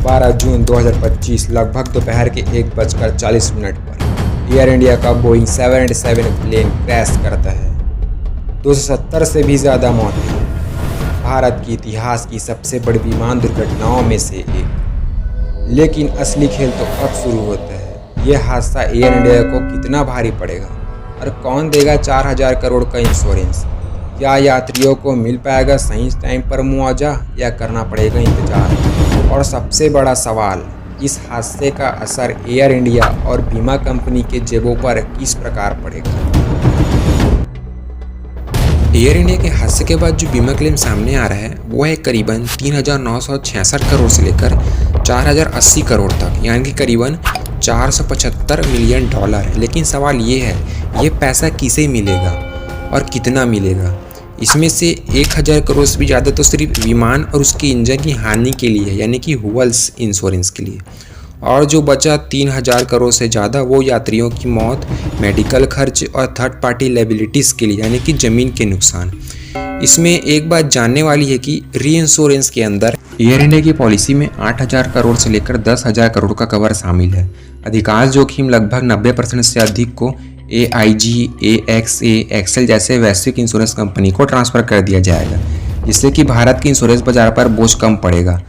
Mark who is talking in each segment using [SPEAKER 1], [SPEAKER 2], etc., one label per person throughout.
[SPEAKER 1] 12 जून 2025 लगभग दोपहर के 1:40 पर एयर इंडिया का बोइंग 787 प्लेन क्रैश करता है। 270 से भी ज़्यादा मौतें। भारत के इतिहास की सबसे बड़ी विमान दुर्घटनाओं में से एक। लेकिन असली खेल तो अब शुरू होता है। यह हादसा एयर इंडिया को कितना भारी पड़ेगा और कौन देगा 4000 करोड़ का इंश्योरेंस? क्या यात्रियों को मिल पाएगा सही टाइम पर मुआवजा या करना पड़ेगा इंतजार? और सबसे बड़ा सवाल, इस हादसे का असर एयर इंडिया और बीमा कंपनी के जेबों पर किस प्रकार पड़ेगा?
[SPEAKER 2] एयर इंडिया के हादसे के बाद जो बीमा क्लेम सामने आ रहा है वो है करीबन 3966 करोड़ से लेकर 4080 करोड़ तक, यानी कि करीबन 475 मिलियन डॉलर। लेकिन सवाल ये है, ये पैसा किसे मिलेगा और कितना मिलेगा? इसमें से 1000 करोड़ से भी ज़्यादा तो सिर्फ विमान और उसके इंजन की हानि के लिए है, यानी कि हुअल्स इंश्योरेंस के लिए। और जो बचा 3000 करोड़ से ज़्यादा वो यात्रियों की मौत, मेडिकल खर्च और थर्ड पार्टी लायबिलिटीज़ के लिए, यानी कि ज़मीन के नुकसान। इसमें एक बात जानने वाली है कि री इंश्योरेंस के अंदर एयर इंडिया की पॉलिसी में 8000 करोड़ से लेकर 10,000 करोड़ का कवर शामिल है। अधिकांश जोखिम लगभग 90% से अधिक को AIG, AXA, एक्सेल जैसे वैश्विक इंश्योरेंस कंपनी को ट्रांसफ़र कर दिया जाएगा, जिससे कि भारत की इंश्योरेंस बाजार पर बोझ कम पड़ेगा।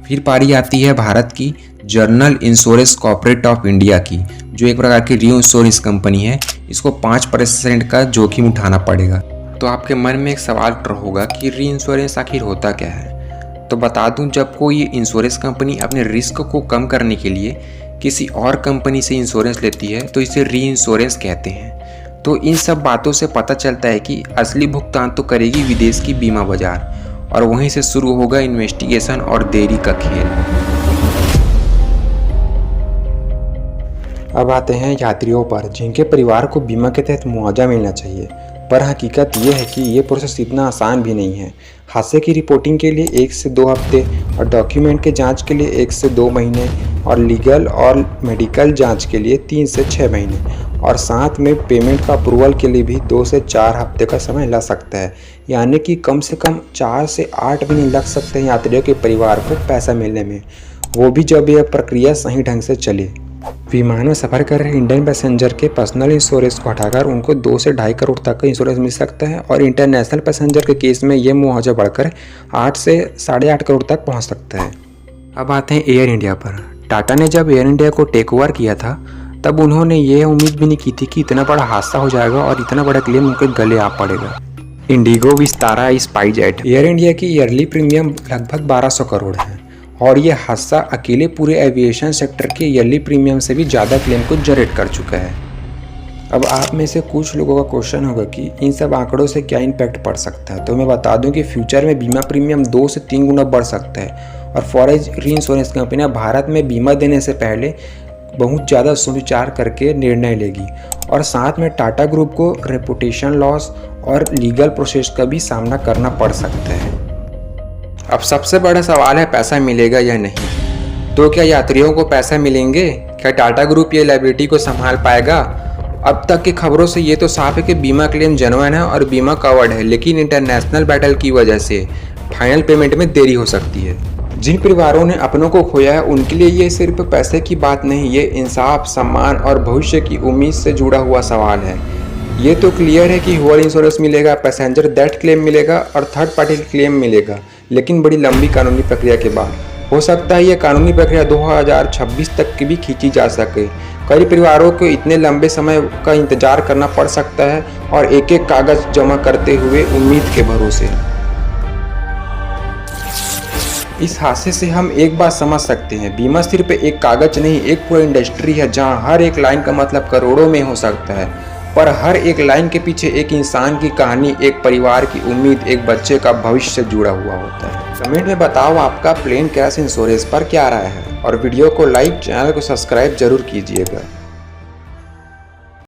[SPEAKER 2] फिर पारी आती है भारत की general insurance corporate of India की, जो एक प्रकार की री इंश्योरेंस कंपनी है। इसको 5% का जोखिम उठाना पड़ेगा। तो आपके मन में एक सवाल उठ होगा कि री इंश्योरेंस आखिर होता क्या है? तो बता दूं, जब कोई इंश्योरेंस कंपनी अपने रिस्क को कम करने के लिए किसी और कंपनी से इंश्योरेंस लेती है तो इसे री इंश्योरेंस कहते हैं। तो इन सब बातों से पता चलता है कि असली भुगतान तो करेगी विदेश की बीमा बाजार, और वहीं से शुरू होगा इन्वेस्टिगेशन और देरी का खेल।
[SPEAKER 1] अब आते हैं यात्रियों पर, जिनके परिवार को बीमा के तहत मुआवजा मिलना चाहिए। पर हकीकत यह है कि ये प्रोसेस इतना आसान भी नहीं है। हादसे की रिपोर्टिंग के लिए 1 से 2 हफ्ते और डॉक्यूमेंट के जांच के लिए 1 से 2 महीने और लीगल और मेडिकल जांच के लिए 3 से 6 महीने और साथ में पेमेंट का अप्रूवल के लिए भी 2 से 4 हफ्ते का समय लग सकता है। यानी कि कम से कम 4 से 8 महीने लग सकते हैं यात्रियों के परिवार को पैसा मिलने में, वो भी जब यह प्रक्रिया सही ढंग से चले। विमान में सफ़र कर रहे इंडियन पैसेंजर के पर्सनल इंश्योरेंस को हटाकर उनको 2 से 2.5 करोड़ तक का इंश्योरेंस मिल सकता है, और इंटरनेशनल पैसेंजर के केस में ये मुआवजा बढ़कर 8 से 8.5 करोड़ तक पहुंच सकता है। अब आते हैं एयर इंडिया पर। टाटा ने जब एयर इंडिया को टेक ओवर किया था तब उन्होंने ये उम्मीद भी नहीं की थी कि इतना बड़ा हादसा हो जाएगा और इतना बड़ा क्लेम उनके गले आ पड़ेगा। Indigo, Vistara, SpiceJet, air India की ईयरली प्रीमियम लगभग 1200 करोड़ है, और ये हादसा अकेले पूरे एविएशन सेक्टर के ईयरली प्रीमियम से भी ज़्यादा क्लेम को जनरेट कर चुका है। अब आप में से कुछ लोगों का क्वेश्चन होगा कि इन सब आंकड़ों से क्या इम्पैक्ट पड़ सकता है। तो मैं बता दूं कि फ्यूचर में बीमा प्रीमियम 2 से 3 गुना बढ़ सकता है, और फॉरेन री इंश्योरेंस कंपनियां भारत में बीमा देने से पहले बहुत ज़्यादा सोच विचार करके निर्णय लेगी, और साथ में टाटा ग्रुप को रेपुटेशन लॉस और लीगल प्रोसेस का भी सामना करना पड़ सकता है। अब सबसे बड़ा सवाल है, पैसा मिलेगा या नहीं? तो क्या यात्रियों को पैसा मिलेंगे? क्या टाटा ग्रुप ये लायबिलिटी को संभाल पाएगा? अब तक की खबरों से ये तो साफ है कि बीमा क्लेम जेन्युइन है और बीमा कवर्ड है, लेकिन इंटरनेशनल बैटल की वजह से फाइनल पेमेंट में देरी हो सकती है। जिन परिवारों ने अपनों को खोया है उनके लिए ये सिर्फ पैसे की बात नहीं, ये इंसाफ, सम्मान और भविष्य की उम्मीद से जुड़ा हुआ सवाल है। ये तो क्लियर है कि हुअल इंश्योरेंस मिलेगा, पैसेंजर दैट क्लेम मिलेगा और थर्ड पार्टी क्लेम मिलेगा, लेकिन बड़ी लंबी कानूनी प्रक्रिया के बाद। हो सकता है ये कानूनी प्रक्रिया 2026 तक की भी खींची जा सके। कई परिवारों को इतने लंबे समय का इंतजार करना पड़ सकता है, और एक एक कागज जमा करते हुए उम्मीद के भरोसे। इस हादसे से हम एक बात समझ सकते हैं, बीमा सिर्फ एक कागज नहीं, एक पूरा इंडस्ट्री है जहां हर एक लाइन का मतलब करोड़ों में हो सकता है, पर हर एक लाइन के पीछे एक इंसान की कहानी, एक परिवार की उम्मीद, एक बच्चे का भविष्य जुड़ा हुआ होता है। कमेंट में बताओ आपका प्लेन क्रैश इंश्योरेंस पर क्या राय है, और वीडियो को लाइक, चैनल को सब्सक्राइब जरूर कीजिएगा।